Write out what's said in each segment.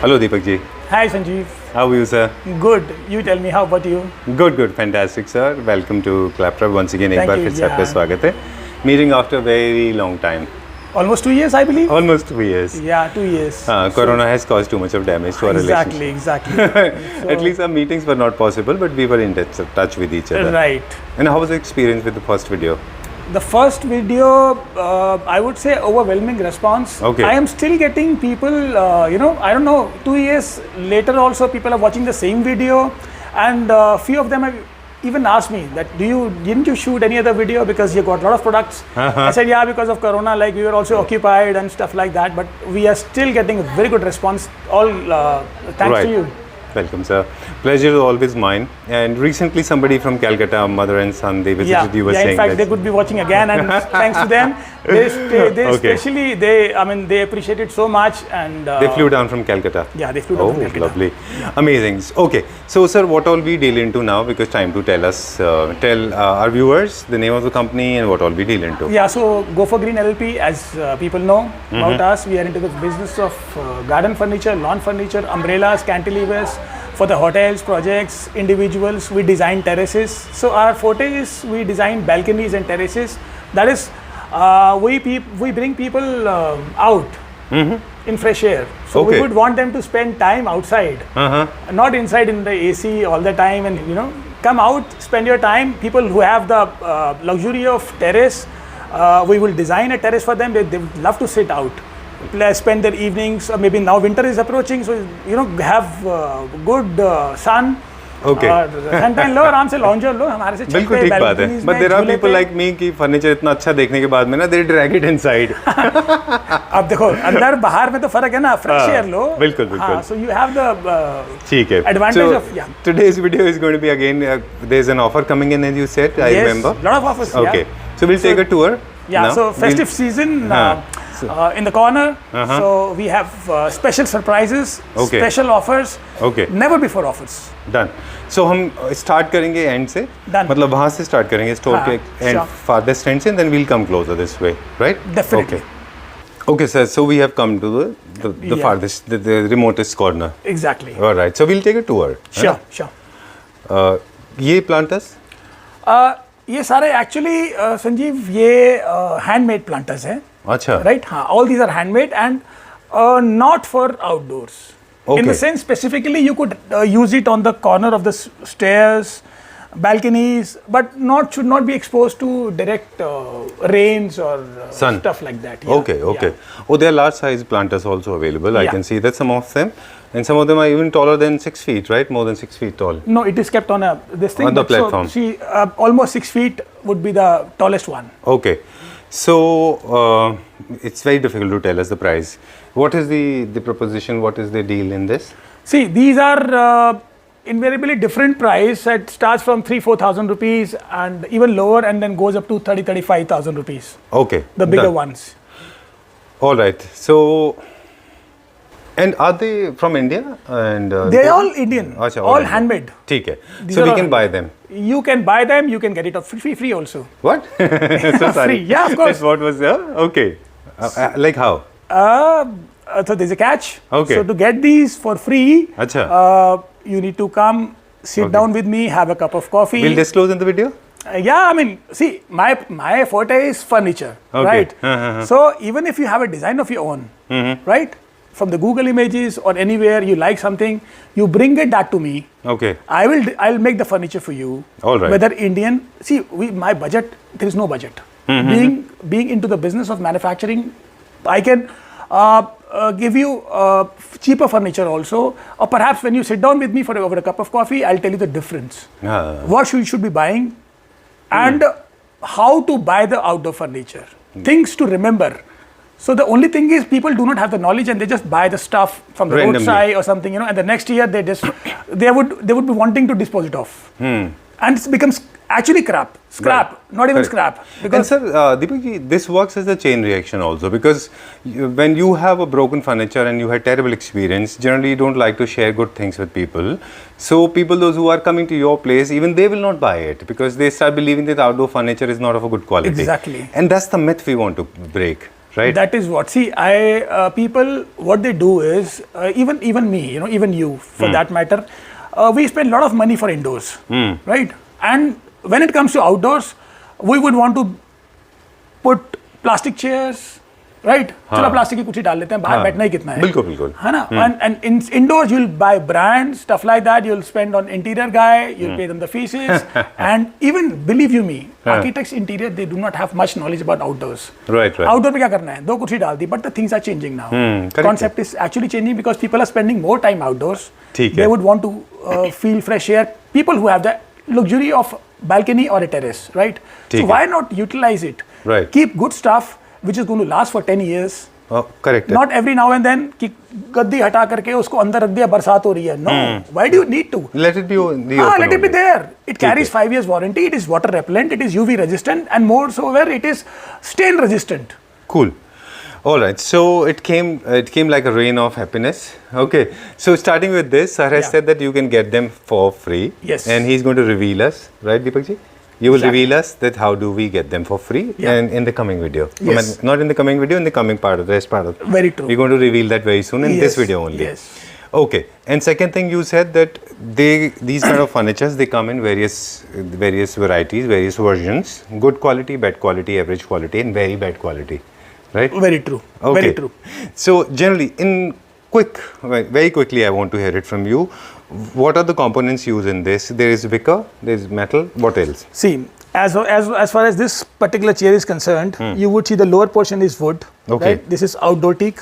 Hello, Deepak ji. Hi Sanjeev. How are you, sir? Good. You tell me, how about you? Good. Fantastic, sir. Welcome to Claptrap once again. एक Thank bar you, फिर से आपका yeah. स्वागत है. Meeting after a very long time. Almost 2 years, I believe. Almost 2 years. Yeah, 2 years. Corona has caused too much of damage to our relationship. Exactly. At least our meetings were not possible, but we were in touch with each other. Right. And how was the experience with the first video? The first video, I would say overwhelming response. Okay. I am still getting people, I don't know, 2 years later also people are watching the same video, and few of them have even asked me that didn't you shoot any other video because you got a lot of products? I said yeah, because of Corona, like we were also occupied and stuff like that, but we are still getting a very good response, all thanks to you. Welcome, sir. Pleasure is always mine. And recently, somebody from Calcutta, mother and son, they visited you. Were saying in fact, that they could be watching again, and thanks to them, they Okay. especially they appreciate it so much, and they flew down from Calcutta. Yeah, they flew down from Calcutta. Lovely, amazing. Okay, so sir, what all we deal into now? Because time to tell us, tell our viewers the name of the company and what all we deal into. Yeah, so Go for Green LLP, as people know about us, we are into the business of garden furniture, lawn furniture, umbrellas, cantilevers for the hotels, projects, individuals. We design terraces. So our forte is we design balconies and terraces. That is, we bring people out in fresh air. So we would want them to spend time outside, not inside in the AC all the time, and come out, spend your time. People who have the luxury of terrace, we will design a terrace for them. They would love to sit out, spend their evenings, or maybe now winter is approaching, so have good sun. Okay. suntan लो, आराम से लॉन्जर लो, हमारे से बिल्कुल ठीक बात है. But there are people like me कि furniture इतना अच्छा देखने के बाद में ना they drag it inside. अब देखो अंदर बाहर में तो फर्क है ना, fresh air लो. बिल्कुल. So you have the ठीक है. advantage of Today's video is going to be again. There's an offer coming in, as you said. I remember. Yes, lot of offers. Okay. So we'll take a tour. Yeah. Now. So festive season. In the corner, so we have special surprises, special offers, never before offers. Done. So हम start करेंगे end से, मतलब वहाँ से start करेंगे store के end farthest end से, and then we'll come closer this way, right? Definitely. Okay, sir. So we have come to the farthest, the remotest corner. Exactly. All right. So we'll take a tour. Sure. ये planters? ये सारे actually Sanjeev ये handmade planters हैं. अच्छा. Right? हाँ. All these are handmade and not for outdoors. In the sense, specifically, you could use it on the corner of the stairs, balconies, but should not be exposed to direct rains or sun, stuff like that. Yeah. Okay. Yeah. Oh, there are large size planters also available. I can see that some of them, and some of them are even taller than 6 feet, right? More than 6 feet tall. No, it is kept on this thing. On the platform. So, see, almost 6 feet would be the tallest one. Okay. So it's very difficult to tell us the price. What is the proposition? What is the deal in this? See, these are invariably different price. It starts from 3,000-4,000 rupees and even lower, and then goes up to 30,000-35,000 rupees. Okay. The bigger ones. All right. So, and are they from India? And they are all Indian. Achha, all handmade. ठीक है. So we can buy them. You can buy them. You can get it free also. What? So sorry. Free. Yeah, of course. What was there? Okay. Like how? So there's a catch. Okay. So to get these for free, you need to come, sit down with me, have a cup of coffee. We'll disclose in the video? Yeah, I mean, see, my forte is furniture, right? So even if you have a design of your own, right? From the Google images or anywhere you like something, you bring that to me. Okay. I'll make the furniture for you. All right. Whether Indian, see, my budget, there is no budget. Being into the business of manufacturing, I can give you cheaper furniture also, or perhaps when you sit down with me for over a cup of coffee, I'll tell you the difference. What you should be buying, and how to buy the outdoor furniture. Things to remember. So the only thing is, people do not have the knowledge and they just buy the stuff from the roadside or something, and the next year they would be wanting to dispose it off, and it becomes actually scrap, not even scrap. Because and sir, Deepak ji, this works as a chain reaction also, because when you have a broken furniture and you had terrible experience, generally you don't like to share good things with people. So people, those who are coming to your place, even they will not buy it because they start believing that outdoor furniture is not of a good quality. Exactly. And that's the myth we want to break. right? That is what. See, people, what they do is, even me, even you, for that matter, we spend a lot of money for indoors, right? And when it comes to outdoors, we would want to put plastic chairs, right? चलो plastic की कुर्सी डाल लेते हैं, बाहर बैठना ही कितना है, बिल्कुल बिल्कुल, है ना? And indoors you'll buy brands, stuff like that. You'll spend on interior guy, you'll pay them the fees, and even believe you me, architects interior, they do not have much knowledge about outdoors. Right. Outdoor पे क्या करना है? 2 कुर्सी डाल दी, but the things are changing now. Concept is actually changing because people are spending more time outdoors. They would want to feel fresh air. People who have the luxury of balcony or a terrace, right? So why not utilize it? Right. Keep good stuff which is going to last for 10 years. Correct. Not every now and then कि गद्दी हटा करके उसको अंदर रख दिया, बरसात हो रही है. No. Why do you need to? Let it be the open. Let it be there. It carries 5 years warranty. It is water repellent. It is UV resistant, and more so where it is stain resistant. Cool. All right. So it came like a rain of happiness. Okay. So starting with this, Sir has said that you can get them for free. Yes. And he's going to reveal us, right, Deepak ji? You will reveal us that how do we get them for free, and in the coming video. Yes. Not in the coming video, in the coming part of the rest part of. Very true. We're going to reveal that very soon in this video only. Yes. Okay. And second thing, you said that these kind of furnitures, they come in various varieties, various versions, good quality, bad quality, average quality, and very bad quality, right? Very true. Okay. Very true. So generally, very quickly, I want to hear it from you. What are the components used in this? There is wicker, there is metal. What else? See, as far as this particular chair is concerned, you would see the lower portion is wood. Okay. Right? This is outdoor teak.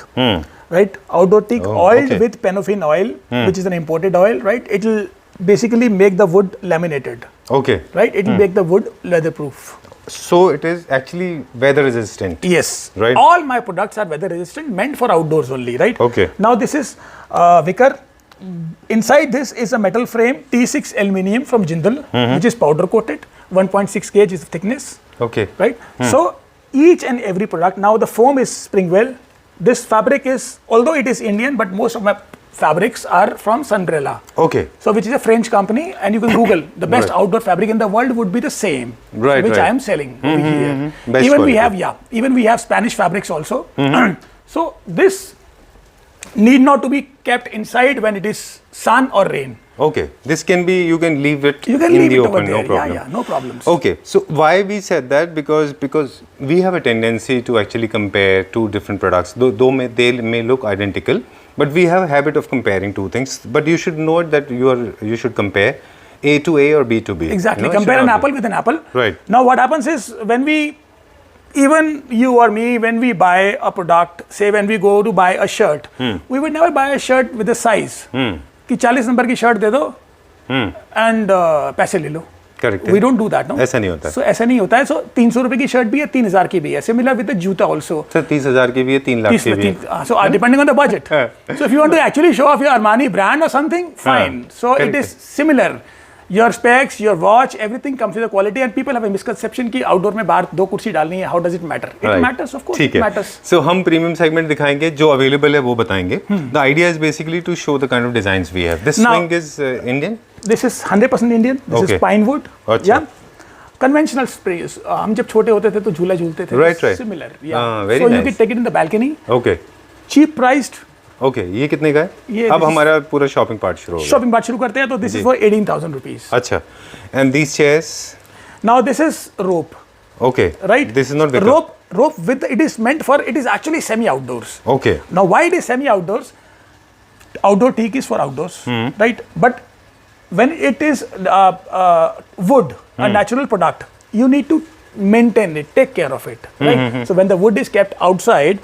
Right? Outdoor teak oiled with paraffin oil, which is an imported oil. Right? It will basically make the wood laminated. Okay. Right? It will make the wood leatherproof. So it is actually weather resistant. Yes. Right. All my products are weather resistant, meant for outdoors only. Right? Okay. Now this is wicker. Inside this is a metal frame, T6 aluminium from Jindal, which is powder coated, 1.6 gauge is the thickness. Okay. Right? So each and every product, now the foam is Springwell. This fabric is, although it is Indian, but most of my fabrics are from Sunbrella. Okay. So which is a French company, and you can Google the best outdoor fabric in the world would be the same, right, which right. I am selling over here. Best Even quality. we have Spanish fabrics also. So this need not to be kept inside when it is sun or rain. Okay. This can be, you can leave it You can in leave the it open, over there. no problem. Yeah, no problems. Okay. So why we said that? Because we have a tendency to actually compare two different products. Though they may look identical, but we have a habit of comparing two things. But you should know that you should compare A to A or B to B. Exactly. Compare an apple with an apple. Right. Now what happens is even you or me, when we buy a product, say when we go to buy a shirt, we would never buy a shirt with a size. कि 40 number की shirt दे दो and पैसे ले लो. Correct. We don't do that, no? ऐसा नहीं होता. So ऐसा नहीं होता है. So 300 रुपए की शर्ट भी है, 3000 की भी है. Similar with the जूता also. Sir, 30,000 की भी है, 3 लाख की भी है. So depending on the budget. So if you want to actually show off your Armani brand or something, fine. So it is similar. Your specs, your watch, everything comes with the quality, and people have a misconception कि outdoor में बाहर 2 कुर्सी डालनी है. How does it matter? It matters, of course. It matters. So हम premium segment दिखाएंगे, जो available है वो बताएंगे. The idea is basically to show the kind of designs we have. This swing is Indian. This is 100% Indian. This is pine wood. Yeah. Conventional sprays. हम जब छोटे होते थे तो झूला झूलते थे. Right. Similar. Yeah. Very so nice. you can take it in the balcony. Okay. Cheap priced. Okay. ये कितने का है? अब हमारा पूरा शॉपिंग पार्ट शुरू हो गया. शॉपिंग पार्ट शुरू करते हैं तो दिस इज फॉर 18,000 रुपीस. अच्छा. And these chairs? Now this is rope. Okay. Right. This is not with rope with it is meant for, it is actually semi outdoors. Okay. Now why it is semi outdoors? Outdoor teak is for outdoors, right? But when it is wood, a natural product, you need to maintain it, take care of it, right? So when the wood is kept outside,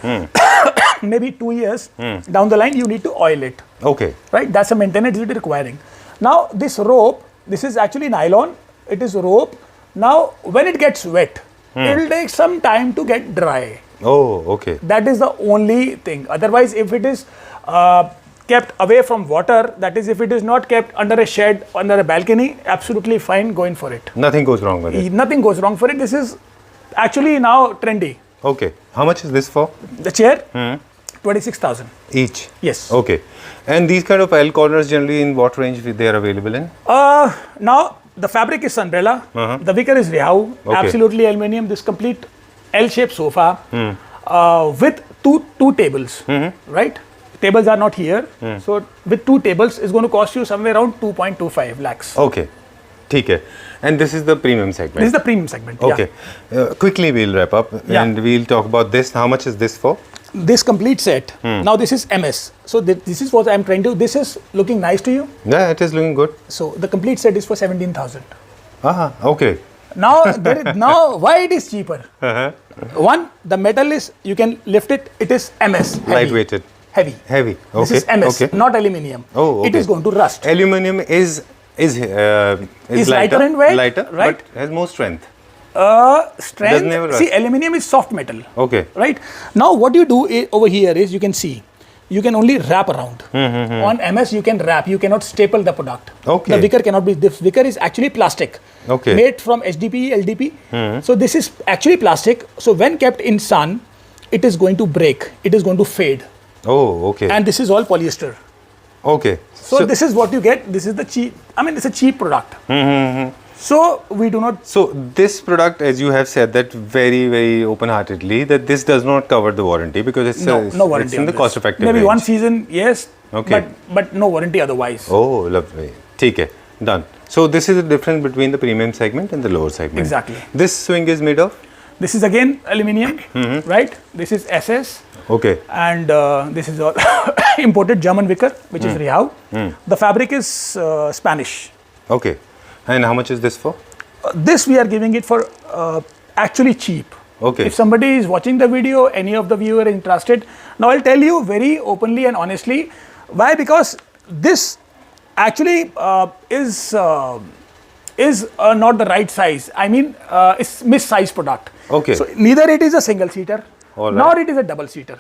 maybe 2 years down the line, you need to oil it. Okay. Right? That's a maintenance it is requiring. Now this rope, this is actually nylon. It is rope. Now when it gets wet, it will take some time to get dry. Oh, okay. That is the only thing. Otherwise, if it is kept away from water, that is, if it is not kept under a shed, under a balcony, absolutely fine, going for it. Nothing goes wrong with it. Nothing goes wrong for it. This is actually now trendy. Okay. How much is this for? The chair? 26,000. Each? Yes. Okay. And these kind of L corners generally in what range they are available in? Now, the fabric is Sunbrella. The wicker is Rehau. Okay. Absolutely aluminium. This complete L-shaped sofa. with two tables, right? Tables are not here, so with 2 tables is going to cost you somewhere around 2.25 lakhs. Okay, ठीक है. And this is the premium segment. This is the premium segment. Okay, quickly we'll wrap up and we'll talk about this. How much is this for? This complete set. Now this is MS. So this is what I'm trying to. This is looking nice to you. Yeah, it is looking good. So the complete set is for 17,000. Okay. Now now why it is cheaper? One, the metal is, you can lift it. It is MS. Lightweighted. Heavy. Okay. This is MS, not aluminium. Oh, okay. It is going to rust. Aluminium is lighter in weight, lighter, right? but has more strength. Strength. Doesn't ever rust. See, aluminium is soft metal. Okay. Right. Now, what you do over here is, you can see, you can only wrap around. On MS, you can wrap. You cannot staple the product. Okay. The wicker cannot be. This wicker is actually plastic. Okay. Made from HDPE, LDP. So this is actually plastic. So when kept in sun, it is going to break. It is going to fade. Oh, okay. And this is all polyester. Okay. So this is what you get. This is the cheap. I mean, it's a cheap product. So we do not. So this product, as you have said that very, very open-heartedly, that this does not cover the warranty because it's no warranty. It's in the cost-effective Maybe range. one season, yes. Okay. But no warranty otherwise. Oh, lovely. ठीक है. Done. So this is the difference between the premium segment and the lower segment. Exactly. This swing is made of? This is again aluminium, right? This is SS. Okay. And this is all imported German wicker, which is Rihau. The fabric is Spanish. Okay. And how much is this for? This we are giving it for actually cheap. Okay. If somebody is watching the video, any of the viewer is interested, now I'll tell you very openly and honestly why. Because this actually is not the right size. I mean, it's missized product. Okay. So neither it is a single seater, nor it is a double seater.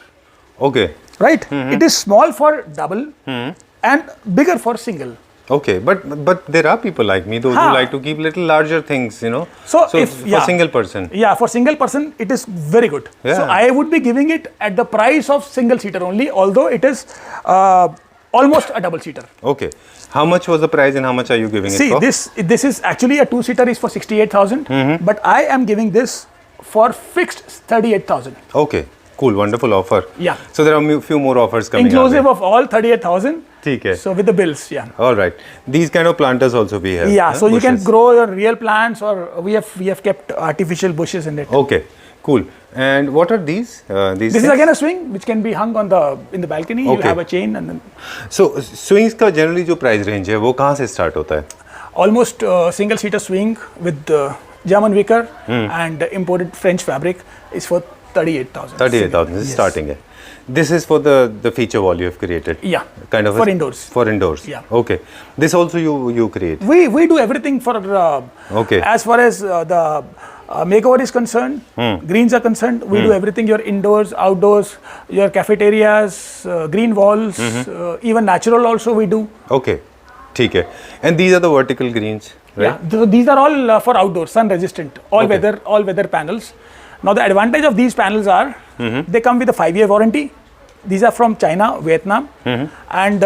Okay. Right. It is small for double and bigger for single. Okay, but there are people like me those who like to keep little larger things, you know. So for single person. Yeah, for single person it is very good. Yeah. So I would be giving it at the price of single seater only, although it is almost a double seater. Okay. How much was the price and how much are you giving it for? See, this is actually a 2-seater is for 68,000, but I am giving this for fixed 38,000. Okay, cool, wonderful offer. Yeah. So there are a few more offers coming. Inclusive of all 38,000. Okay. So with the bills, yeah. All right. These kind of planters also we have. Yeah. So bushes. you can grow your real plants, or we have kept artificial bushes in it. Okay. Cool. And what are these? This is again a swing which can be hung in the balcony. Okay. You have a chain and then. So swings का generally जो price range है वो कहाँ से start होता है? Almost single seater swing with German wicker and imported French fabric is for 38,000. 38,000 is starting है. This is for the feature wall you have created. Yeah. Kind of for indoors. For indoors. Yeah. Okay. This also you create. We do everything for okay. As far as the makeover is concerned, greens are concerned. We do everything. Your indoors, outdoors, your cafeterias, green walls, even natural also we do. Okay. ठीक है. And these are the vertical greens, right? Yeah. So these are all for outdoor, sun resistant, all weather panels. Now the advantage of these panels are they come with a 5-year warranty. These are from China, Vietnam, and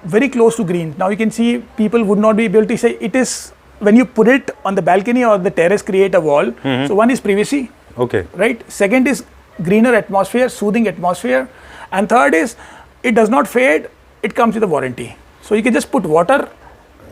very close to green. Now you can see people would not be able to say it is when you put it on the balcony or the terrace, create a wall. So one is privacy, okay, right? Second is greener atmosphere, soothing atmosphere, and third is it does not fade. It comes with a warranty. So you can just put water.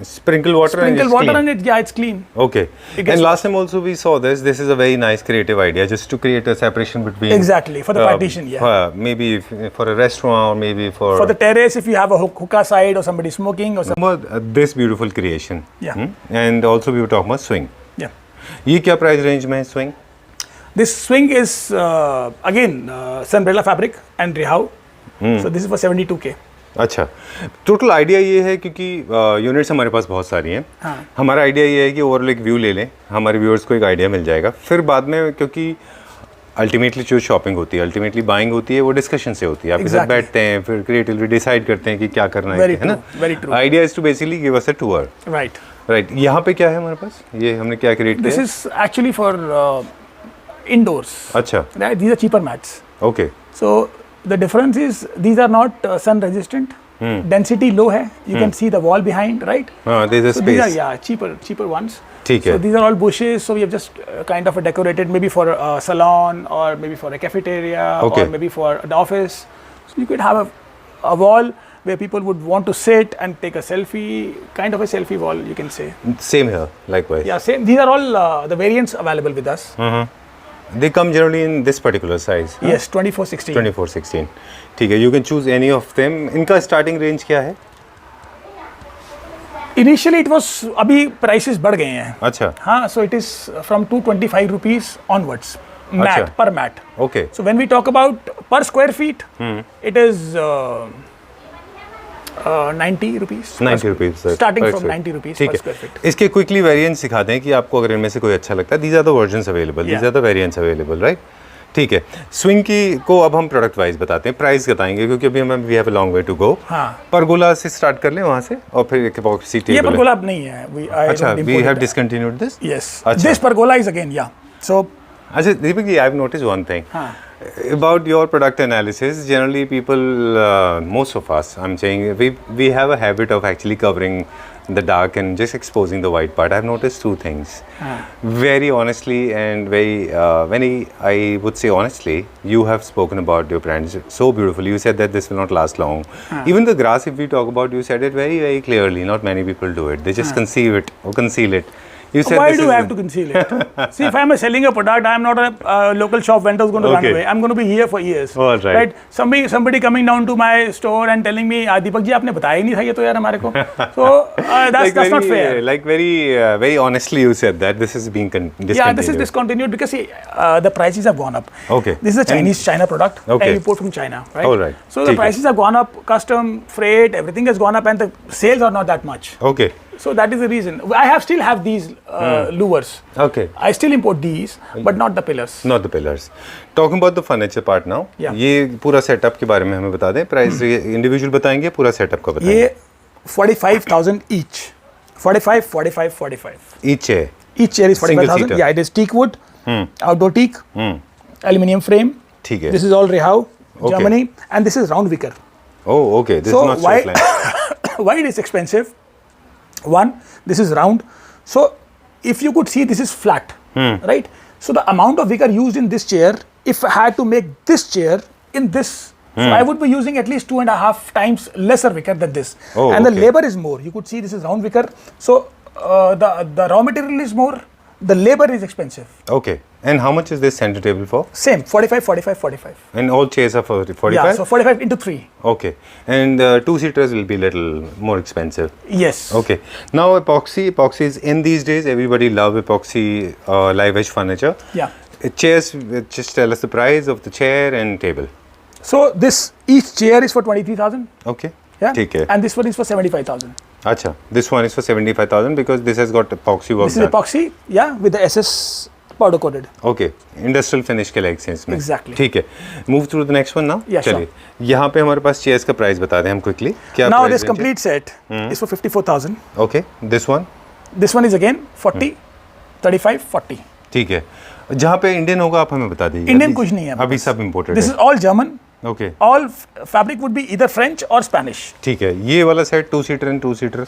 Sprinkle water and it's clean. Okay. And last time also we saw this. This is a very nice creative idea, just to create a separation between. Exactly, for the partition, yeah. Maybe for a restaurant or maybe for the terrace, if you have a hookah side or somebody smoking or something. This beautiful creation. Yeah. And also we were talking about swing. Yeah. ये क्या price range में है swing? This swing is again Sunbrella fabric and Rihau. So this is for 72K. अच्छा, total idea ये है क्योंकि units हमारे पास बहुत सारी हैं. हमारा आइडिया ये है कि ओवरऑल एक व्यू ले लें, हमारे व्यूअर्स को एक आइडिया मिल जाएगा. फिर बाद में क्योंकि अल्टीमेटली जो शॉपिंग होती है, अल्टीमेटली बाइंग होती है, वो डिस्कशन से होती है. आपके साथ बैठते हैं, फिर क्रिएटिवली डिसाइड करते हैं कि क्या करना है ना. Idea is to basically give us a tour. Right. यहाँ पे क्या है हमारे पास? ये हमने क्या क्रिएट किया? This is actually for indoors. अच्छा. These are cheaper mats. Okay. So the difference is these are not sun resistant. Density low है. You can see the wall behind, right? There's a So space. these are cheaper ones. ठीक है. So these are all bushes. So we have just kind of decorated maybe for a salon or maybe for a cafeteria or maybe for an office. So you could have a wall where people would want to sit and take a selfie, kind of a selfie wall, you can say. Same here, likewise. Yeah, same. These are all the variants available with us. They come generally in this particular size. Huh? Yes, 2416. 2416. ठीक है. You can choose any of them. इनका starting range क्या है? Initially it was, अभी prices बढ़ गए हैं. अच्छा. हाँ, so it is from 225 rupees onwards. Mat, per mat. Okay. So when we talk about per square feet, it is 90 rupees. 90 rupees. Starting from 90 rupees per square feet. इसके quickly variants सिखा दें कि आपको अगर इनमें से कोई अच्छा लगता है. These are the versions available. These are the variants available, right? ठीक है. स्विंग की को अब हम प्रोडक्ट वाइज बताते हैं, प्राइस बताएंगे क्योंकि अभी हमें we have a long way to go. हाँ. परगोला से स्टार्ट कर लें वहाँ से और फिर एक एपॉक्सी टेबल. ये परगोला अब नहीं है. अच्छा, we have discontinued this. Yes. This pergola is again, yeah. So. अच्छा Deepak ji, I have notice one thing. हाँ. About your product analysis, generally people, most of us, I'm saying, we have a habit of actually covering the dark and just exposing the white part. I've noticed two things. Very honestly and very, I would say honestly, you have spoken about your brand so beautifully. You said that this will not last long. Even the grass, if we talk about, you said it very, very clearly. Not many people do it. They just conceive it or conceal it. Why do I have to conceal it? See, if I'm selling a product, I'm not a local shop vendor who's going to run away. I'm going to be here for years. All right. Somebody coming down to my store and telling me, Deepak ji आपने बताया ही नहीं था ये तो यार हमारे को. So that's not fair. Like very honestly, you said that this is being discontinued. Yeah, this is discontinued because see, the prices have gone up. Okay. This is a China product. Okay. And import from China, right? All right. So the prices have gone up, custom, freight, everything has gone up, and the sales are not that much. Okay. So that is the reason. I still have these louvers. Okay. I still import these, but not the pillars. Not the pillars. Talking about the furniture part now. Yeah. ये पूरा setup के बारे में हमें बता दें. Price individual बताएंगे, पूरा सेटअप का बताएंगे. ये 45,000 each. 45. Each chair. Each chair is 45,000. Yeah, it is teak wood, outdoor teak, aluminium frame. ठीक है. This is all Rehau, Germany, and this is round wicker. Oh, okay. This is not straight line. Why it is expensive? One, this is round. So if you could see, this is flat, right? So the amount of wicker used in this chair, if I had to make this chair in this, so I would be using at least 2.5 times lesser wicker than this. Oh, and the labor is more. You could see this is round wicker. So the raw material is more. The labor is expensive. Okay. And how much is this center table for? Same, 45. And all chairs are for 45? Yeah, so 45 into 3. Okay. And two-seaters will be a little more expensive. Yes. Okay. Now epoxy is in these days, everybody love epoxy live edge furniture. Yeah. Chairs, just tell us the price of the chair and table. So each chair is for 23,000. Okay. Yeah. Okay. And this one is for 75,000. Acha. This one is for 75,000 because this has got epoxy work. This is epoxy, yeah, with the SS powder coated. Okay. Industrial finish के legs हैं इसमें. Exactly. ठीक है. Move through the next one now. Yeah, चलिए. यहाँ पे हमारे पास chairs का price बता दें हम quickly. क्या Now price this complete set is for 54,000. Okay. This one. This one is again 40, 35, 40. ठीक है. जहाँ पे इंडियन होगा आप हमें बता दीजिए. इंडियन कुछ नहीं है. अभी सब imported. This is all German. Okay. All fabric would be either French or Spanish. ठीक है. ये वाला set 2-seater and 2-seater.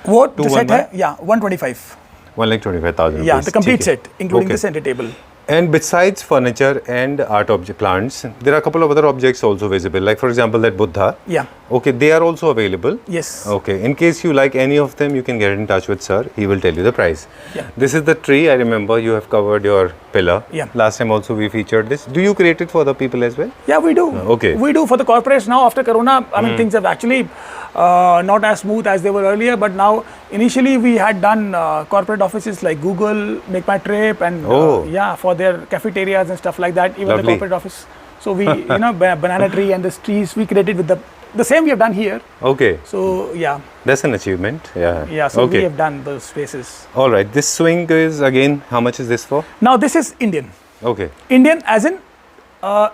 वो set है, yeah, 125. 1,25,000. Yeah, the complete set, including the center table. And besides furniture and art object plants, there are a couple of other objects also visible. Like for example, that Buddha. Yeah. Okay, they are also available. Yes. Okay. In case you like any of them, you can get in touch with sir. He will tell you the price. Yeah. This is the tree. I remember you have covered your pillar. Yeah. Last time also we featured this. Do you create it for the people as well? Yeah, we do. Okay. We do for the corporates now after Corona. I mean, things have actually not as smooth as they were earlier. But now, initially we had done corporate offices like Google, Make My Trip, and yeah, for their cafeterias and stuff like that. Even Lovely. the corporate office. So we, you know, banana tree and the trees we created with the same we have done here. Okay. So yeah. That's an achievement. Yeah. Yeah. So we have done those spaces. All right. This swing is again. How much is this for? Now this is Indian. Okay. Indian as in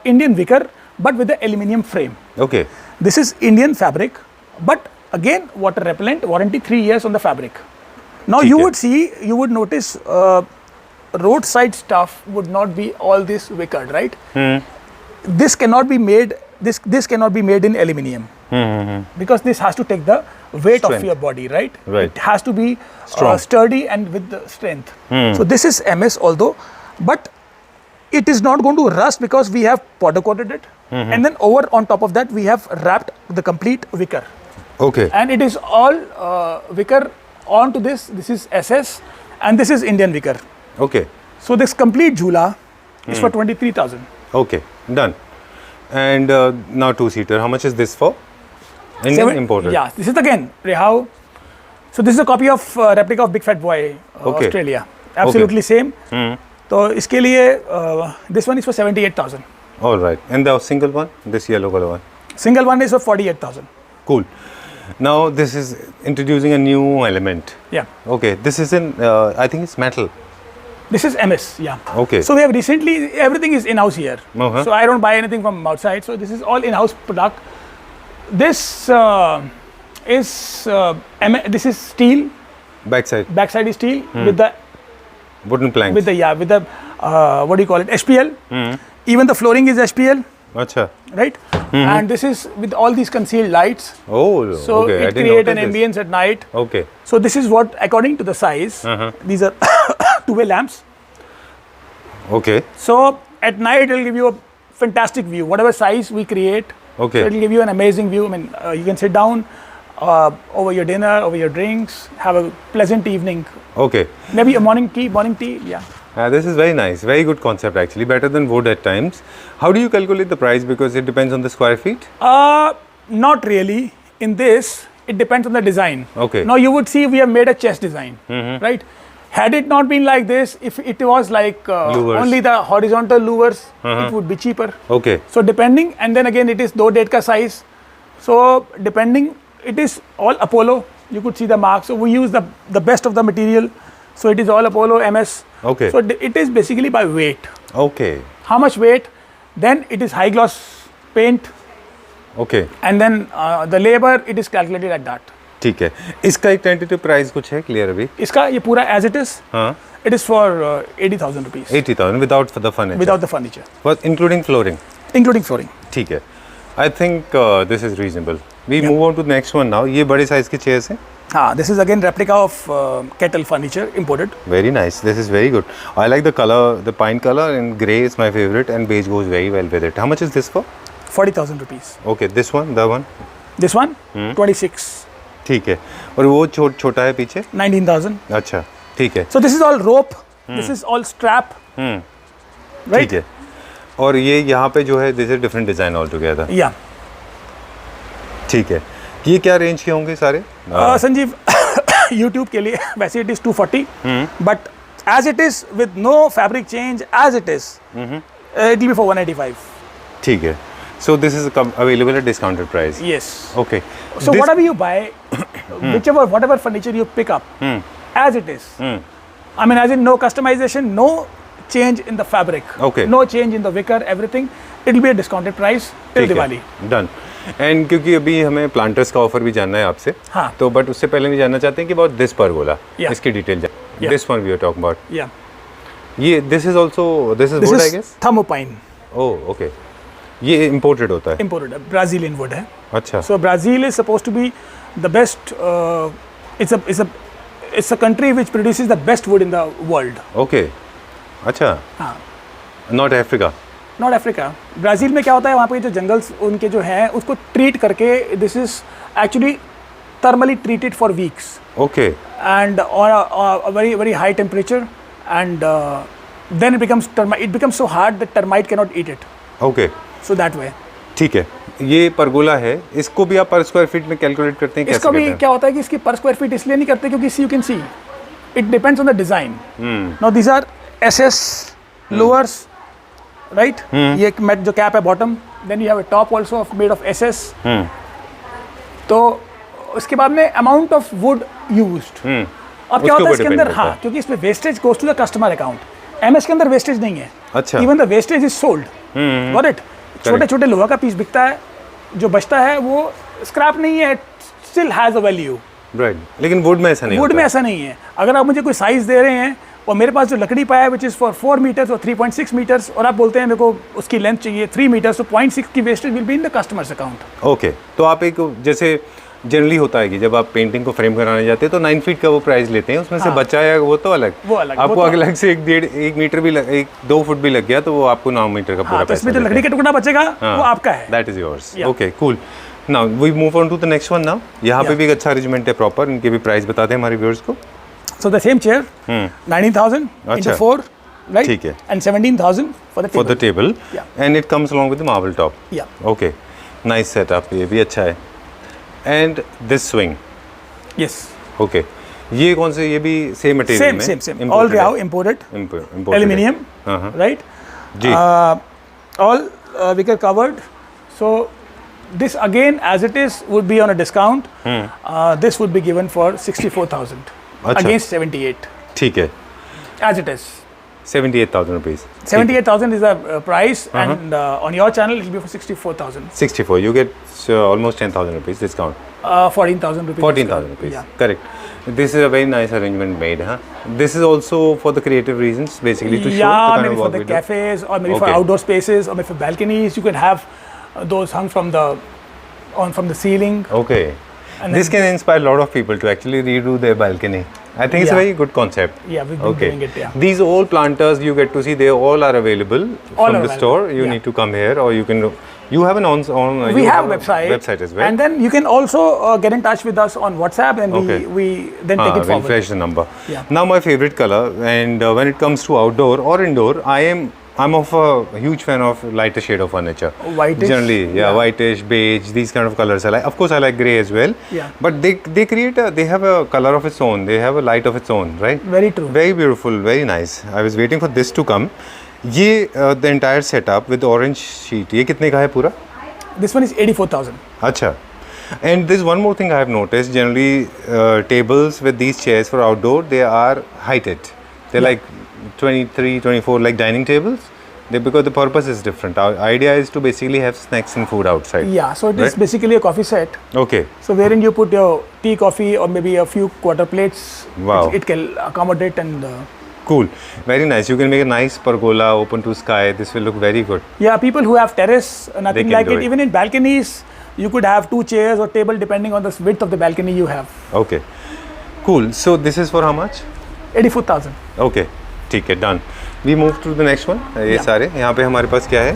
Indian wicker, but with the aluminium frame. Okay. This is Indian fabric, but again water repellent, warranty 3 years on the fabric. Now you would notice roadside stuff would not be all this wickered, right? This cannot be made. This cannot be made in aluminium. because this has to take the weight of Strength. your body, right? Right. It has to be Strong. sturdy and with the strength. So this is MS, although, but it is not going to rust because we have powder coated it, and then over on top of that we have wrapped the complete wicker, Okay. and it is all wicker onto this. This is SS, and this is Indian wicker. Okay. So this complete jhula is for 23,000. Okay. Done. And now two-seater. How much is this for? Indian imported. Yeah, this is again Rehau. So this is a copy of replica of Big Fat Boy, Okay. Australia. Absolutely same. तो इसके लिए this one is for 78,000. All right. And the single one, this yellow color one. Single one is for 48,000. Cool. Now this is introducing a new element. Yeah. Okay. This is in, I think it's metal. This is MS. Yeah. Okay. So we have recently, everything is in-house here. Uh-huh. So I don't buy anything from outside. So this is all in-house product. This this is steel. Backside. Backside is steel with the Wooden planks. with the what do you call it? SPL. Even the flooring is SPL, Acha. right? And this is with all these concealed lights. Oh, So okay. I it didn't create an notice this. ambience at night. Okay. So this is what, according to the size, these are two-way lamps. Okay. So at night it'll give you a fantastic view. Whatever size we create, Okay. so it'll give you an amazing view. I mean, you can sit down over your dinner, over your drinks, have a pleasant evening. Okay. Maybe a morning tea, yeah. This is very nice. Very good concept actually. Better than wood at times. How do you calculate the price? Because it depends on the square feet. Not really. In this, it depends on the design. Okay. Now you would see we have made a chest design, right? Had it not been like this, if it was like Louvers. only the horizontal louvers, it would be cheaper. Okay. So depending, and then again it is do date ka size. So depending, it is all Apollo. You could see the mark. So we use the best of the material. So it is all Apollo MS. Okay. So it is basically by weight. Okay. How much weight? Then it is high gloss paint, Okay. and then the labor, it is calculated at that. ठीक है. इसका एक tentative price कुछ है clear अभी? इसका ये पूरा as it is, हाँ. it is for 80,000 rupees 80,000 without the furniture. without the furniture, But including flooring. including flooring. ठीक है. I think this is reasonable. We move on to the next one now. ये बड़े size की chairs हैं. हाँ, this is again replica of kettle furniture imported. Very nice. This is very good. I like the color, the pine color, and grey is my favorite, and beige goes very well with it. How much is this for? 40,000 rupees. Okay, this one, the one. This one, 26, ठीक है. और वो छोटा है पीछे. 19,000. अच्छा, ठीक है. So this is all rope. This is all strap. Right? ठीक है. और ये यहाँ पे जो है, this is different design altogether. Yeah. ठीक है. ये क्या रेंज के होंगे सारे? संजीव, YouTube के लिए वैसे it is 240, but as it is with no fabric change, as it is, it will be for 185. ठीक है. So this is available at discounted price. Yes. Okay. So This- whatever you buy, whatever furniture you pick up, as it is. I mean, as in no customization, no change in the fabric, Okay. no change in the wicker, everything. It will be a discounted price till ठीक Diwali. है. Done. And क्योंकि अभी हमें planters का offer भी जानना है आपसे, हाँ. तो बट उससे पहले भी जानना चाहते हैं कि अबाउट दिस परगोला. Yeah. इसकी detail Yeah. This one we are talking about. Yeah. ये this is also this is This would I is guess. thermopine, oh okay. ये इंपोर्टेड होता है. imported, Brazilian wood है. अच्छा. So Brazil is supposed to be the best. It's a country which produces the best wood in the world. Okay. अच्छा. हाँ. Not Africa. Not Africa. Brazil में क्या होता है, वहाँ पे जो जंगल्स उनके जो हैं उसको ट्रीट करके, this is actually thermally treated for weeks okay. And on very very high temperature, and then it becomes so hard that termite can not eat it. Okay. So that way. ठीक है. ये pergola है, इसको भी आप पर square feet में calculate करते हैं? इसका कैसे भी करते हैं? क्या होता है कि इसकी पर स्क्वायर फीट इसलिए नहीं करते क्योंकि you can see it depends on the design. Now these are SS louvers, right? ये मेट जो कैप है bottom, then you have a top also made of SS. तो उसके बाद में अमाउंट ऑफ वुड यूज्ड. अब क्या होता है इसके अंदर, हाँ, क्योंकि इसमें wastage goes to the customer account. MS के अंदर वेस्टेज नहीं है. अच्छा. Even the wastage is sold. Got it? छोटे छोटे लोहा का पीस बिकता है, जो बचता है वो स्क्रैप नहीं है, still has a value. Right. लेकिन वुड में ऐसा नहीं वुड होता. में ऐसा नहीं है. अगर आप मुझे कोई साइज दे रहे हैं और मेरे पास जो लकड़ी पाया है विच इज़ फॉर 4 मीटर्स और 3.6 मीटर्स, और आप बोलते हैं मेरे को उसकी लेंथ चाहिए 3 मीटर्स, तो 0.6 की wastage will be in the customers account. Okay, तो आप एक जैसे जनरली होता है कि जब आप पेंटिंग को फ्रेम कराने जाते हैं तो 9 फीट का वो प्राइस लेते हैं, उसमें से बचा है वो तो अलग, आपको अलग से 1 मीटर भी 2 फुट भी लग गया तो वो आपको 9 मीटर का पूरा पैसा, इसमें जो लकड़ी का टुकड़ा बचेगा वो आपका है, that is yours. Okay, cool. Now we move on to the next one. Now यहाँ पे भी एक अच्छा अरेंजमेंट है प्रॉपर, इनके भी प्राइस बताते हैं हमारे व्यूअर्स को। So the same chair 19,000 into 4, right? ठीक है, and 17,000 for the table, and it comes along with the marble top. Yeah. Okay, nice setup, ये भी अच्छा है। And this swing. Yes. Okay. ये कौन से, ये भी सेम मटेरियल में? Same. All Riao imported. Aluminium. Right? Ji. All wicker covered. So this again, as it is, would be on a discount. This would be given for 64,000 against 78. ठीक है. As it is. 78,000 rupees. 78,000 is the price, and on your channel it will be for 64,000. 64. You get almost 10,000 rupees discount. 14,000 rupees. 14,000 rupees. Yeah. Correct. This is a very nice arrangement made, huh? This is also for the creative reasons, basically to show the kind maybe of for work the we do. cafes, or maybe for outdoor spaces, or maybe for balconies. You can have those hung from the ceiling. Okay. And this can inspire a lot of people to actually redo their balcony. I think it's a very good concept. Yeah, we've been doing it. Yeah. These all planters you get to see, they all are available from the store. You need to come here, or you can. You have an on. We have a website as well, and then you can also get in touch with us on WhatsApp, and we then take it forward. We'll flash the number. Yeah. Now my favorite color, and when it comes to outdoor or indoor, I'm of a huge fan of lighter shade of furniture. Whitish? Generally, whitish, beige, these kind of colors I like. Of course, I like grey as well. Yeah. But they have a color of its own. They have a light of its own, right? Very true. Very beautiful, very nice. I was waiting for this to come. ये the entire setup with orange sheet, ये कितने का है पूरा? This one is 84,000. अच्छा. And there's one more thing I have noticed. Generally, tables with these chairs for outdoor, they are heighted. They're like 23, 24, like dining tables. Because the purpose is different. Our idea is to basically have snacks and food outside. Yeah, so it is basically a coffee set. Okay. So wherein you put your tea, coffee, or maybe a few quarter plates. Wow. It can accommodate and. Cool. Very nice. You can make a nice pergola open to sky. This will look very good. Yeah, people who have terrace, nothing like it. Even in balconies, you could have 2 chairs or table depending on the width of the balcony you have. Okay. Cool. So this is for how much? 84,000. Okay. ठीक है, done. We move to the next one. ये सारे यहाँ पे हमारे पास क्या है?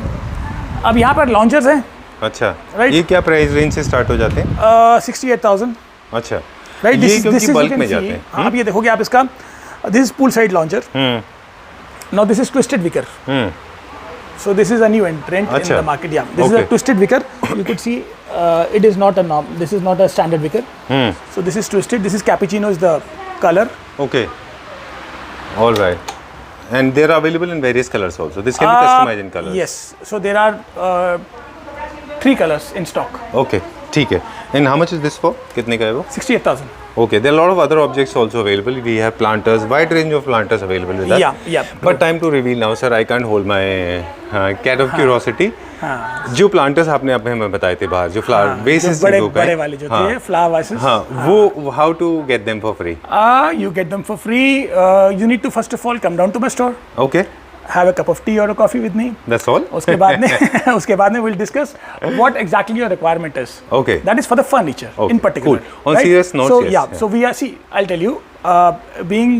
अब यहाँ पर लॉन्चर्स हैं। अच्छा, ये क्या प्राइस रेंज से स्टार्ट हो जाते हैं? 68,000। अच्छा, राइट, ये क्योंकि बल्क में जाते हैं। आप ये देखोगे आप इसका, this is pool side lounger. Now this is twisted wicker. So this is a new entrant in the market. Yeah, this is a twisted wicker. You could see it is not a norm. This is not a standard wicker. So this is twisted. This is cappuccino is the color. Okay. All right. And they are available in various colors also. This can be customized in colors. Yes. So there are 3 colors in stock. Okay. ठीक है. And how much is this for? कितने का है वो? 68,000. Okay, there are a lot of other objects also available. We have planters, wide range of planters available with us. Yeah. But time to reveal now, sir. I can't hold my cat of curiosity. जो planters आपने हमें बताए थे बाहर, जो flower vases बड़े वाले जो थे, flower vases. वो how to get them for free? You get them for free. You need to first of all come down to my store. Okay. Have a cup of tea or a coffee with me. That's all. उसके बाद में we'll discuss what exactly your requirement is. Okay. That is for the furniture in particular. Cool. On serious note, yes. So we are, see, I'll tell you, being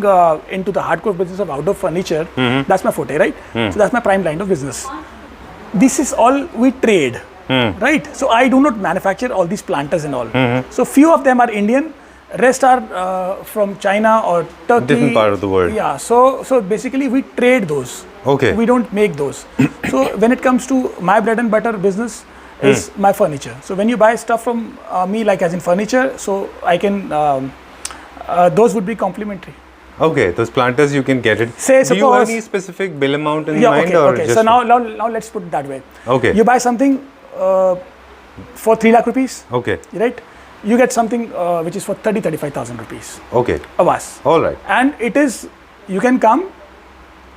into the hardcore business of outdoor furniture, that's my forte, right? So that's my prime line of business. This is all we trade, right? So I do not manufacture all these planters and all. So few of them are Indian. Rest are from China or Turkey. Different part of the world. Yeah, so basically we trade those. Okay. We don't make those. So when it comes to my bread and butter business is my furniture. So when you buy stuff from me, like as in furniture, so I can, those would be complimentary. Okay, those planters you can get it. Say do you have any specific bill amount in mind? Okay. So now let's put it that way. Okay. You buy something for 3 lakh rupees. Okay. Right? You get something which is for 35,000 rupees. Okay. Avas. All right. And it is, you can come.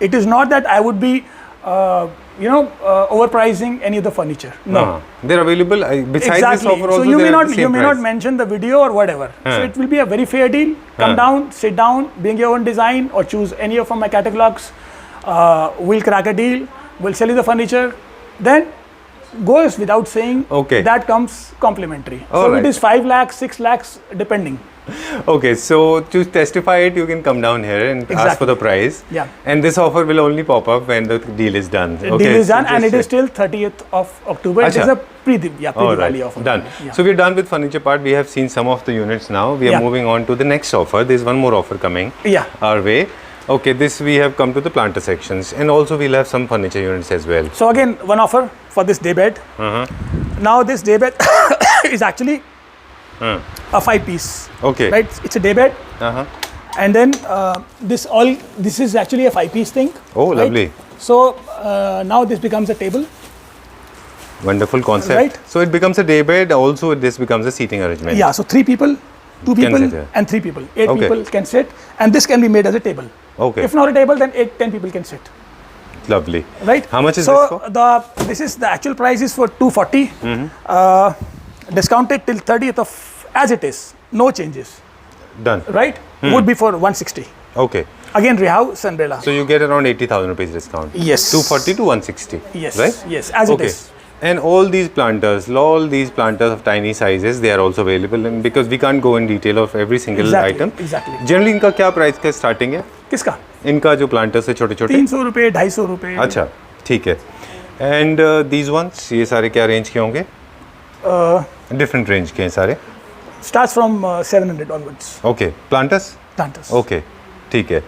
It is not that I would be overpricing any of the furniture. No. They're available besides Exactly. this offer also. So you may they're at the same not price. mention the video or whatever. So it will be a very fair deal. Come down, sit down, bring your own design or choose any of my catalogs. We'll crack a deal. We'll sell you the furniture. Then goes without saying. Okay. That comes complimentary. All So right. it is 5 lakhs, 6 lakhs, depending. Okay, so to testify it, you can come down here and ask for the price. Yeah. And this offer will only pop up when the deal is done. The deal is done, and it is till 30th of October. It is Acha. a pre-Diwali offer. Done. Yeah. So we're done with furniture part. We have seen some of the units now. We are Yeah. moving on to the next offer. There's one more offer coming Yeah. our way. Okay, this we have come to the planter sections, and also we'll have some furniture units as well. So again, one offer for this day bed. Now this day bed is actually a 5-piece. Okay. Right? It's a day bed, Uh-huh. and then this is actually a 5-piece thing. Oh, right? lovely. So now this becomes a table. Wonderful concept. Right. So it becomes a day bed. Also, this becomes a seating arrangement. Yeah. So 3 people, 2 Can sit people, here. and 3 people. 8 Okay. people can sit, and this can be made as a table. Okay. If not a table, then 10 people can sit. Lovely. Right. How much is so this for? this is the actual price is for 240. Discounted till 30th of as it is, no changes. Done. Right. Would be for 160. Okay. Again, Rehouse umbrella. So you get around 80,000 rupees discount. Yes. 240 to 160. Yes. Right? Yes. As Okay. it is. And all these planters of tiny sizes, they are also available. And because we can't go in detail of every single Exactly, item. exactly. Generally, इनका क्या price का starting है? किसका? इनका जो planters है छोटे छोटे. 300 रुपए, 250 रुपए. अच्छा, ठीक है. And these ones, ये सारे क्या range के होंगे? Different range के हैं सारे. Starts from 700 onwards. Okay. Planters? Planters. Okay. ठीक है.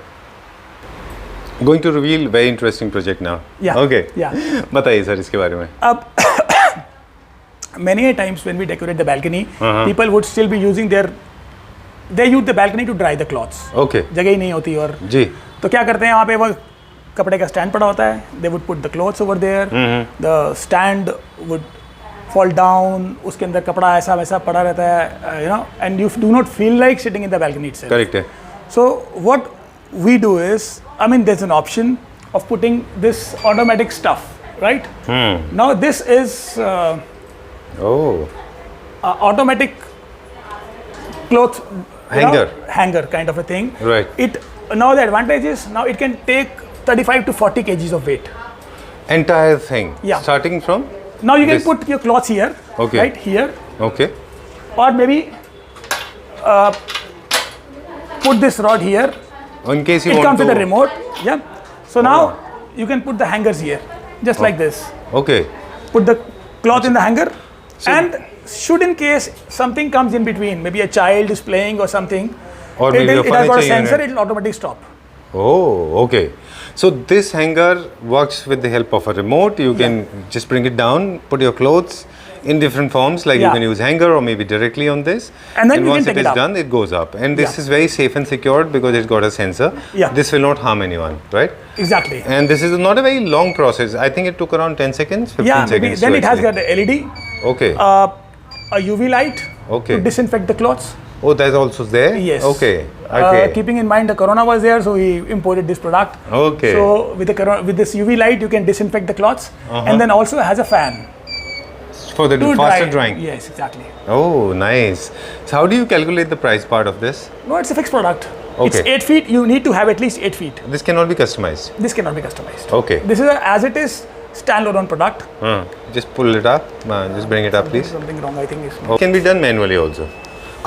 Going to reveal very interesting project now. Yeah. Okay. Yeah. बताइए सर इसके बारे में. Up. Many a times when we decorate the balcony, people would still be using they use the balcony to dry the cloths. Okay. जगह ही नहीं होती और जी. तो क्या करते हैं वहाँ पे वो कपड़े का स्टैंड पड़ा होता है. They would put the clothes over there. The stand would fall down. उसके अंदर कपड़ा ऐसा वैसा पड़ा रहता है, and you do not feel like sitting in the balcony itself. Correct है. So what we do is, there's an option of putting this automatic stuff, right? Now this is automatic cloth hanger kind of a thing. Right. Now the advantage is now it can take 35 to 40 kgs of weight. Entire thing. Yeah. Starting from. Now you can this. put your cloths here. Okay. Right here, Okay. or maybe put this rod here. In case you It want comes to. with a remote. Yeah. So now you can put the hangers here, just like this. Okay. Put the cloth in the hanger, and should in case something comes in between, maybe a child is playing or something, Or maybe a it has got a furniture sensor, unit. it will automatically stop. Oh, okay. So this hanger works with the help of a remote. You can just bring it down, put your clothes in different forms, like you Yeah. can use hanger or maybe directly on this. And then you once can take it it is up. done, it goes up. And this Yeah. is very safe and secured because it's got a sensor. Yeah. This will not harm anyone, right? Exactly. And this is not a very long process. I think it took around 10 seconds, 15 Yeah. Maybe seconds. then to it has actually- got a LED, Okay. a UV light Okay. to disinfect the clothes. Oh, that's also there? Yes. Okay. Okay. Keeping in mind the corona was there, so we imported this product. Okay. So with this UV light, you can disinfect the cloths, and then also has a fan For the to faster dry. drying. Yes, exactly. Oh, nice. So how do you calculate the price part of this? No, it's a fixed product. Okay. It's 8 feet. You need to have at least 8 feet. This cannot be customized. This cannot be customized. Okay. This is as it is standalone product. Just pull it up. Just bring it up, please. Something wrong, I think. It can be done manually also.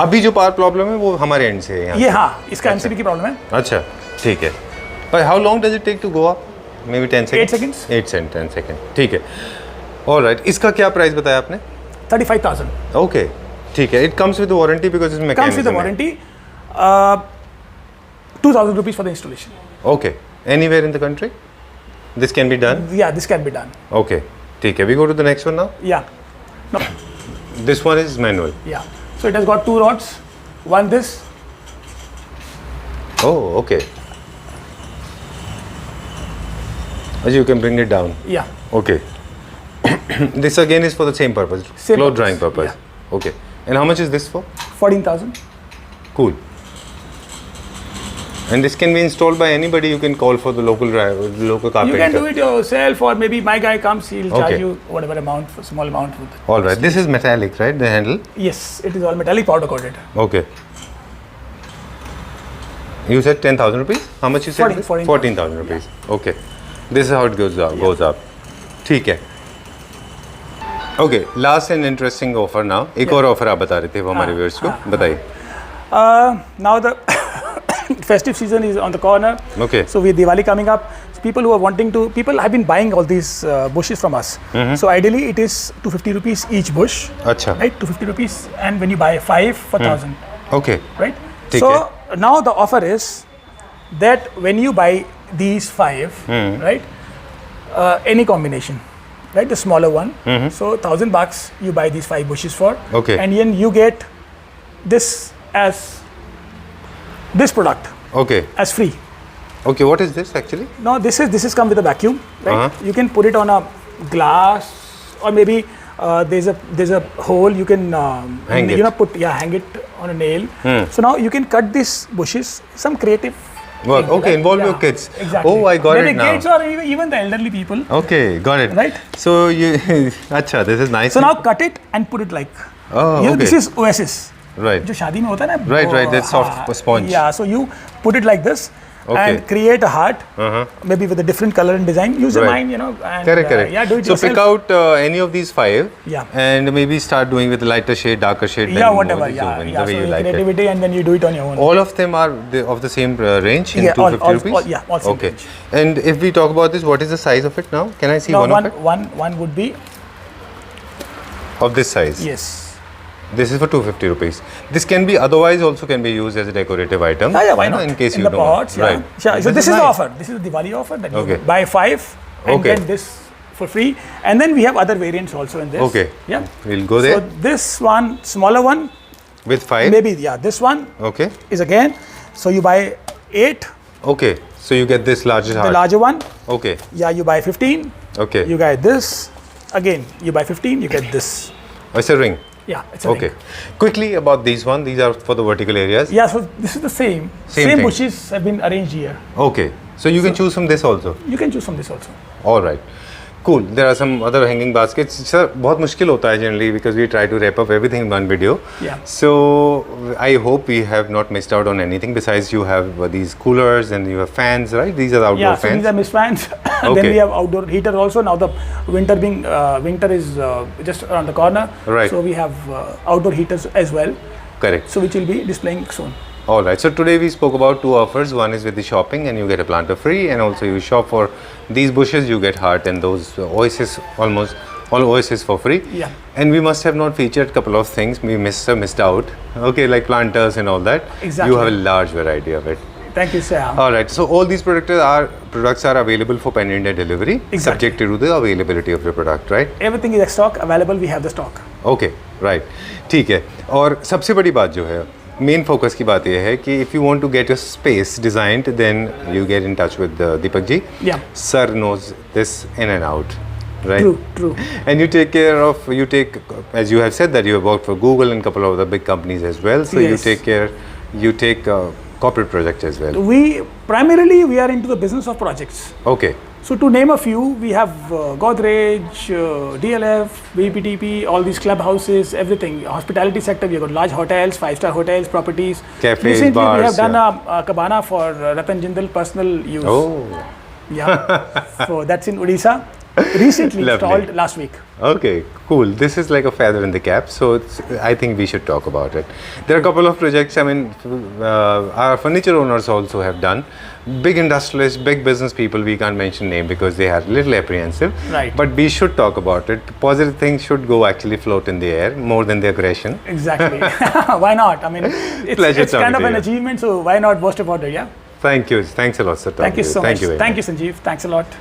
अभी जो power problem है वो हमारे and से है यहाँ ये हाँ, इसका MCB की प्रॉब्लम है. अच्छा ठीक है. But how long does it take to go up? Maybe 10 seconds. 8 seconds. 10 seconds. ठीक है. All right. इसका क्या प्राइस बताया आपने? 35,000. Okay. ठीक है. It comes with a warranty because it's mechanism. Comes with a warranty. 2,000 rupees for the installation. Okay. Anywhere in the country? This can be done? Yeah, this can be done. Okay. ठीक है. We go to the next one now. Yeah. No. This one is manual. Yeah. So it has got 2 rods. One this. Oh, okay. As you can bring it down. Yeah. Okay. This again is for the same purpose. Same Cloth purpose, drying purpose. Okay. And how much is this for? 14,000. Cool. And this can be installed by anybody. You can call for the local carpenter. You can do it yourself, or maybe my guy comes, he'll charge you whatever amount, for small amount. All right. This is metallic, right? The handle? Yes, it is all metallic, powder coated. Okay. You said 10,000 rupees? How much you said? 14,000 rupees. Yeah. Okay. This is how it goes up. Goes up. ठीक है. Okay. Last and interesting offer now. एक और offer आप बता रहे थे वो हमारे viewers को. बताइए. Now the festive season is on the corner. Okay. So with Diwali coming up, so people have been buying all these bushes from us. So ideally it is 250 rupees each bush. अच्छा. Right, 250 rupees, and when you buy 5 for 1,000. Okay. Right. So now the offer is that when you buy these 5, right, any combination, right, the smaller one. So $1,000 you buy these 5 bushes for. Okay. And then you get this as this product. Okay. As free. Okay. What is this actually? No, this is come with a vacuum, right? You can put it on a glass, or maybe there's a hole you can hang it. Hang it on a nail. So now you can cut these bushes. Some creative. Well, thing, okay, right? involve your kids. Exactly. Oh, I got it now. Kids or even the elderly people. Okay, got it. Right. So you, acha, this is nice. So now cut it and put it like. Oh, okay. This is Oasis. Right. जो शादी में होता है ना. Right, that soft sponge. Yeah, so you put it like this. Okay. And create a heart, maybe with a different color and design. Use your mind, And, correct. Yeah, do it so yourself. pick out any of these 5. Yeah. And maybe start doing with lighter shade, darker shade. Yeah, whatever. The way so you like creativity, and then you do it on your own. All of them are of the same range in 250 rupees. All same okay. range. And if we talk about this, what is the size of it now? Can I see one of it? One would be of this size. Yes. This is for 250 rupees. This can be otherwise also can be used as a decorative item. Yeah, why not? In case in you the don't. Pots, Right. Yeah. So this is the offer. This is the Diwali offer that you buy 5 and get this for free. And then we have other variants also in this. Okay. Yeah. We'll go there. So this one, smaller one. With 5? Maybe, this one. Okay. Is again. So you buy 8. Okay. So you get this larger heart. The larger one. Okay. Yeah, you buy 15. Okay. You get this. Again, you buy 15, you get this. Oh, it's a ring. Yeah, it's a ring. Quickly about these one. These are for the vertical areas. Yeah, so this is the same. Same bushes have been arranged here. Okay. So you can choose from this also. You can choose from this also. All right. Cool. There are some other hanging baskets. Sir, बहुत मुश्किल होता है generally because we try to wrap up everything in one video. Yeah. So I hope we have not missed out on anything. Besides, you have these coolers and you have fans, right? These are outdoor fans. Yeah, so these are mist fans. Then we have outdoor heater also. Now the winter is just around the corner. Right. So we have outdoor heaters as well. Correct. So which will be displaying soon. All right. So today we spoke about 2 offers. One is with the shopping and you get a planter free, and also you shop for these bushes, you get heart and those Oasis, almost all Oasis for free. Yeah. And we must have not featured a couple of things we missed out. Okay, like planters and all that. Exactly. You have a large variety of it. Thank you, sir. All right. So all these products are available for pan-India delivery, subject to the availability of the product, right? Everything is stock available. We have the stock. Okay, right. ठीक है. और सबसे बड़ी बात जो है, main focus की बात यह है कि if you want to get your space designed then you get in touch with Deepak ji. Sir knows this in and out, right? True. And you take care of, as you have said that you have worked for Google and a couple of the big companies as well. So yes. you take corporate projects as well. We are into the business of projects. Okay. So to name a few, we have Godrej, DLF, VPTP, all these clubhouses, everything. Hospitality sector, we have got large hotels, 5-star hotels, properties. Cafes, recently, bars. We have done a cabana for Ratan Jindal personal use. Oh. Yeah. So that's in Odisha. Recently installed last week. Okay, cool. This is like a feather in the cap. So I think we should talk about it. There are a couple of projects. I mean, our furniture owners also have done. Big industrialists, big business people, we can't mention name because they are a little apprehensive. Right. But we should talk about it. Positive things should go actually float in the air more than the aggression. Exactly. Why not? I mean, it's kind of an achievement, so why not boast about it, yeah? Thank you. Thanks a lot, sir. Thank you so much. Thank you, Sanjeev. Thanks a lot.